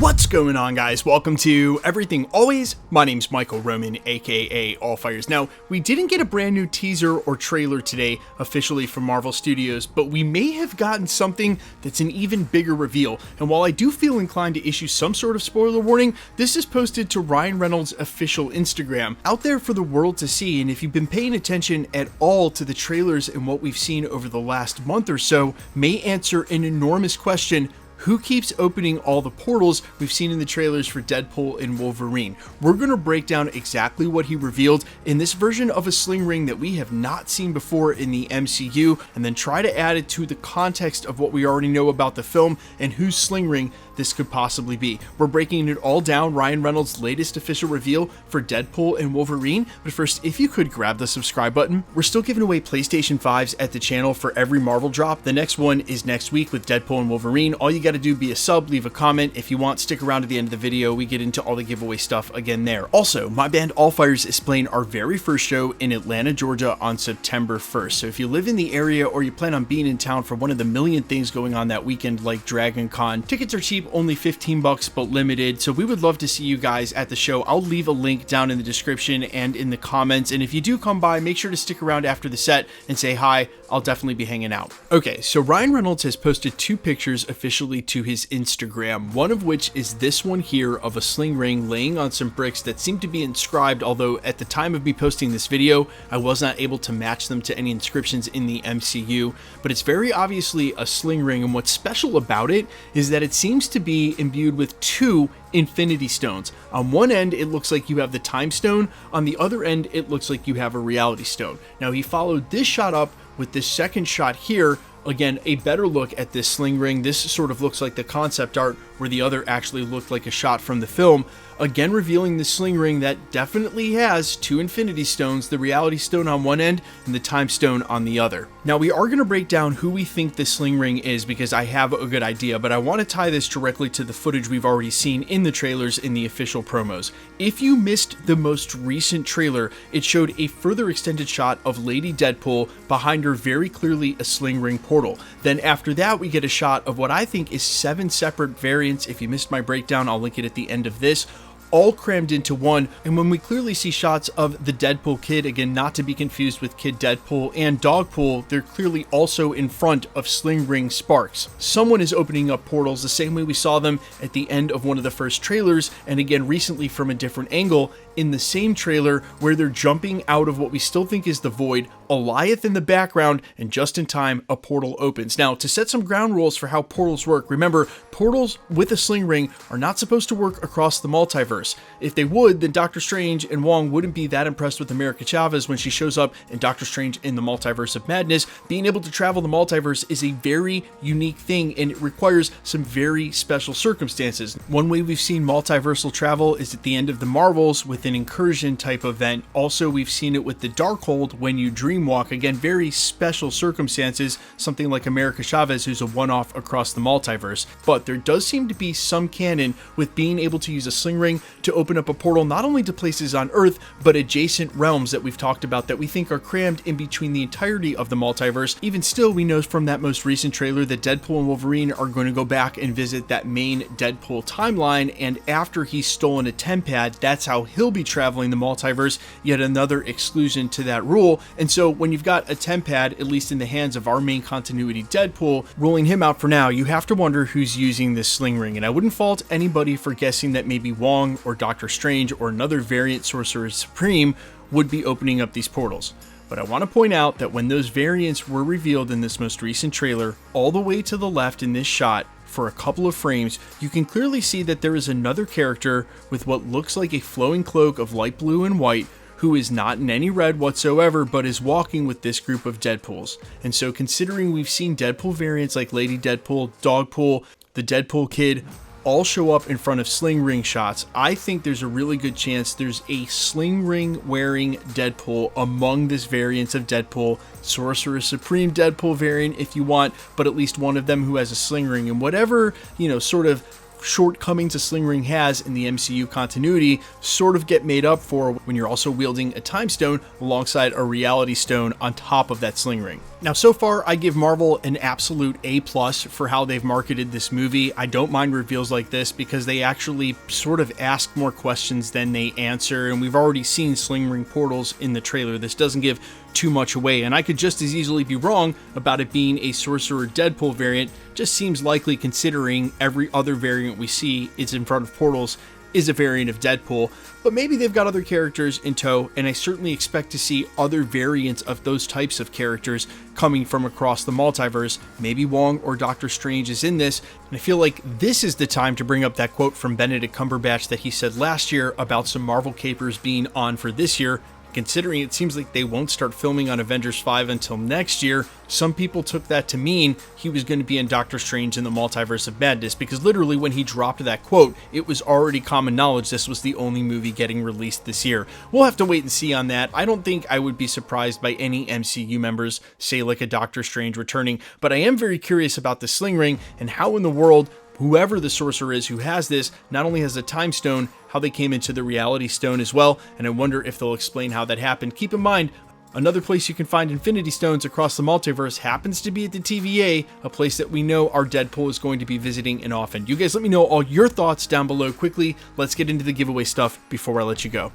What's going on, guys? Welcome to Everything Always. My name's Michael Roman, aka Allfires. Now, we didn't get a brand new teaser or trailer today officially from Marvel Studios, but we may have gotten something that's an even bigger reveal. And while I do feel inclined to issue some sort of spoiler warning, this is posted to Ryan Reynolds' official Instagram, out there for the world to see. And if you've been paying attention at all to the trailers and what we've seen over the last month or so, may answer an enormous question: who keeps opening all the portals we've seen in the trailers for Deadpool and Wolverine? We're going to break down exactly what he revealed in this version of a sling ring that we have not seen before in the MCU, and then try to add it to the context of what we already know about the film and whose sling ring this could possibly be. We're breaking it all down, Ryan Reynolds' latest official reveal for Deadpool and Wolverine. But first, if you could grab the subscribe button. We're still giving away PlayStation 5s at the channel for every Marvel drop. The next one is next week with Deadpool and Wolverine. All you got to do, be a sub, leave a comment. If you want, stick around to the end of the video. We get into all the giveaway stuff again there. Also, my band Allfires is playing our very first show in Atlanta, Georgia on September 1st. So if you live in the area or you plan on being in town for one of the million things going on that weekend like Dragon Con, tickets are cheap, only $15 but limited. So we would love to see you guys at the show. I'll leave a link down in the description and in the comments. And if you do come by, make sure to stick around after the set and say hi. I'll definitely be hanging out. Okay, so Ryan Reynolds has posted two pictures officially to his Instagram, one of which is this one here of a sling ring laying on some bricks that seem to be inscribed, although at the time of me posting this video, I was not able to match them to any inscriptions in the MCU, but it's very obviously a sling ring, and what's special about it is that it seems to be imbued with two Infinity Stones. On one end, it looks like you have the Time Stone. On the other end, it looks like you have a Reality Stone. Now, he followed this shot up with this second shot here. Again, a better look at this sling ring. This sort of looks like the concept art, where the other actually looked like a shot from the film. Again, revealing the sling ring that definitely has two Infinity Stones, the Reality Stone on one end and the Time Stone on the other. Now, we are going to break down who we think the sling ring is, because I have a good idea, but I want to tie this directly to the footage we've already seen in the trailers in the official promos. If you missed the most recent trailer, it showed a further extended shot of Lady Deadpool, behind her very clearly a sling ring portal. Then after that, we get a shot of what I think is 7 separate variants. If you missed my breakdown, I'll link it at the end of this, all crammed into one. And when we clearly see shots of the Deadpool kid, again, not to be confused with Kid Deadpool and Dogpool, they're clearly also in front of sling ring sparks. Someone is opening up portals the same way we saw them at the end of one of the first trailers, and again recently from a different angle in the same trailer, where they're jumping out of what we still think is the void, Goliath in the background, and just in time a portal opens. Now, to set some ground rules for how portals work, remember, portals with a sling ring are not supposed to work across the multiverse. If they would, then Doctor Strange and Wong wouldn't be that impressed with America Chavez when she shows up in Doctor Strange in the Multiverse of Madness. Being able to travel the multiverse is a very unique thing, and it requires some very special circumstances. One way we've seen multiversal travel is at the end of the Marvels with an incursion type event. Also, we've seen it with the Darkhold when you dreamwalk. Again, very special circumstances, something like America Chavez, who's a one-off across the multiverse. But there does seem to be some canon with being able to use a sling ring to open up a portal not only to places on Earth, but adjacent realms that we've talked about that we think are crammed in between the entirety of the multiverse. Even still, we know from that most recent trailer that Deadpool and Wolverine are going to go back and visit that main Deadpool timeline, and after he's stolen a TemPad, that's how he'll be traveling the multiverse, yet another exclusion to that rule. And so when you've got a TemPad, at least in the hands of our main continuity Deadpool, ruling him out for now, you have to wonder who's using this sling ring. And I wouldn't fault anybody for guessing that maybe Wong or Doctor Strange or another variant Sorcerer Supreme would be opening up these portals. But I want to point out that when those variants were revealed in this most recent trailer, all the way to the left in this shot, for a couple of frames, you can clearly see that there is another character with what looks like a flowing cloak of light blue and white, who is not in any red whatsoever, but is walking with this group of Deadpools. And so, considering we've seen Deadpool variants like Lady Deadpool, Dogpool, the Deadpool kid, all show up in front of sling ring shots, I think there's a really good chance there's a sling ring wearing Deadpool among this variants of Deadpool, Sorcerer Supreme Deadpool variant if you want, but at least one of them who has a sling ring. And whatever, sort of shortcomings a sling ring has in the MCU continuity sort of get made up for when you're also wielding a time stone alongside a reality stone on top of that sling ring. Now, so far, I give Marvel an absolute A+ for how they've marketed this movie. I don't mind reveals like this because they actually sort of ask more questions than they answer, and we've already seen sling ring portals in the trailer. This doesn't give too much away, and I could just as easily be wrong about it being a Sorcerer Deadpool variant. Just seems likely considering every other variant we see is in front of portals is a variant of Deadpool, but maybe they've got other characters in tow, and I certainly expect to see other variants of those types of characters coming from across the multiverse. Maybe Wong or Doctor Strange is in this, and I feel like this is the time to bring up that quote from Benedict Cumberbatch that he said last year about some Marvel capers being on for this year. Considering it seems like they won't start filming on Avengers 5 until next year, some people took that to mean he was going to be in Doctor Strange in the Multiverse of Madness, because literally when he dropped that quote, it was already common knowledge this was the only movie getting released this year. We'll have to wait and see on that. I don't think I would be surprised by any MCU members, say like a Doctor Strange returning, but I am very curious about the sling ring and how in the world whoever the sorcerer is who has this not only has a time stone, how they came into the reality stone as well, and I wonder if they'll explain how that happened. Keep in mind, another place you can find Infinity Stones across the multiverse happens to be at the TVA, a place that we know our Deadpool is going to be visiting and often. You guys let me know all your thoughts down below quickly. Let's get into the giveaway stuff before I let you go.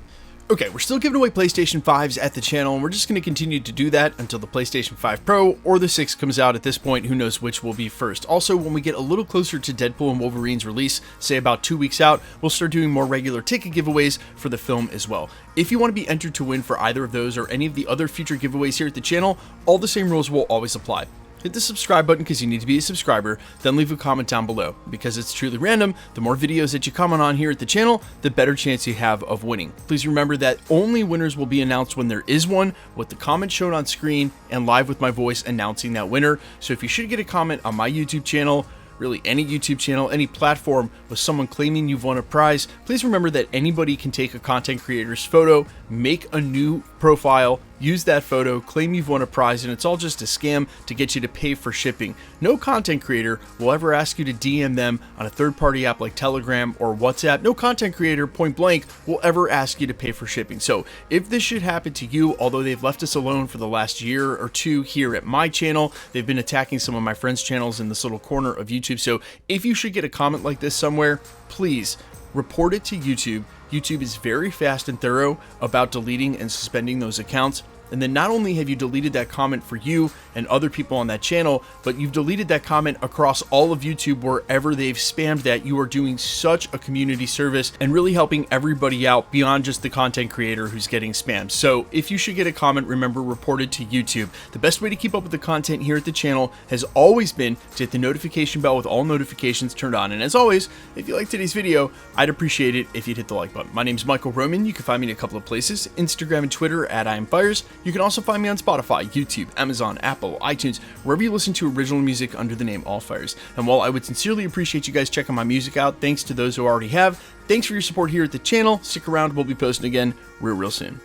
Okay, we're still giving away PlayStation 5s at the channel, and we're just going to continue to do that until the PlayStation 5 Pro or the 6 comes out. At this point, who knows which will be first. Also, when we get a little closer to Deadpool and Wolverine's release, say about 2 weeks out, we'll start doing more regular ticket giveaways for the film as well. If you want to be entered to win for either of those or any of the other future giveaways here at the channel, all the same rules will always apply. Hit the subscribe button because you need to be a subscriber, then leave a comment down below. Because it's truly random, the more videos that you comment on here at the channel, the better chance you have of winning. Please remember that only winners will be announced when there is one, with the comment shown on screen and live with my voice announcing that winner. So if you should get a comment on my YouTube channel, really any YouTube channel, any platform with someone claiming you've won a prize, please remember that anybody can take a content creator's photo, make a new profile, use that photo, claim you've won a prize, and it's all just a scam to get you to pay for shipping. No content creator will ever ask you to DM them on a third-party app like Telegram or WhatsApp. No content creator, point blank, will ever ask you to pay for shipping. So if this should happen to you, although they've left us alone for the last year or two here at my channel, they've been attacking some of my friends' channels in this little corner of YouTube. So if you should get a comment like this somewhere, please report it to YouTube. YouTube is very fast and thorough about deleting and suspending those accounts. And then not only have you deleted that comment for you and other people on that channel, but you've deleted that comment across all of YouTube wherever they've spammed that. You are doing such a community service and really helping everybody out beyond just the content creator who's getting spammed. So if you should get a comment, remember, report it to YouTube. The best way to keep up with the content here at the channel has always been to hit the notification bell with all notifications turned on. And as always, if you liked today's video, I'd appreciate it if you'd hit the like button. My name's Michael Roman. You can find me in a couple of places, Instagram and Twitter at IamFires. You can also find me on Spotify, YouTube, Amazon, Apple, iTunes, wherever you listen to original music under the name All Fires. And while I would sincerely appreciate you guys checking my music out, thanks to those who already have, thanks for your support here at the channel. Stick around, we'll be posting again real soon.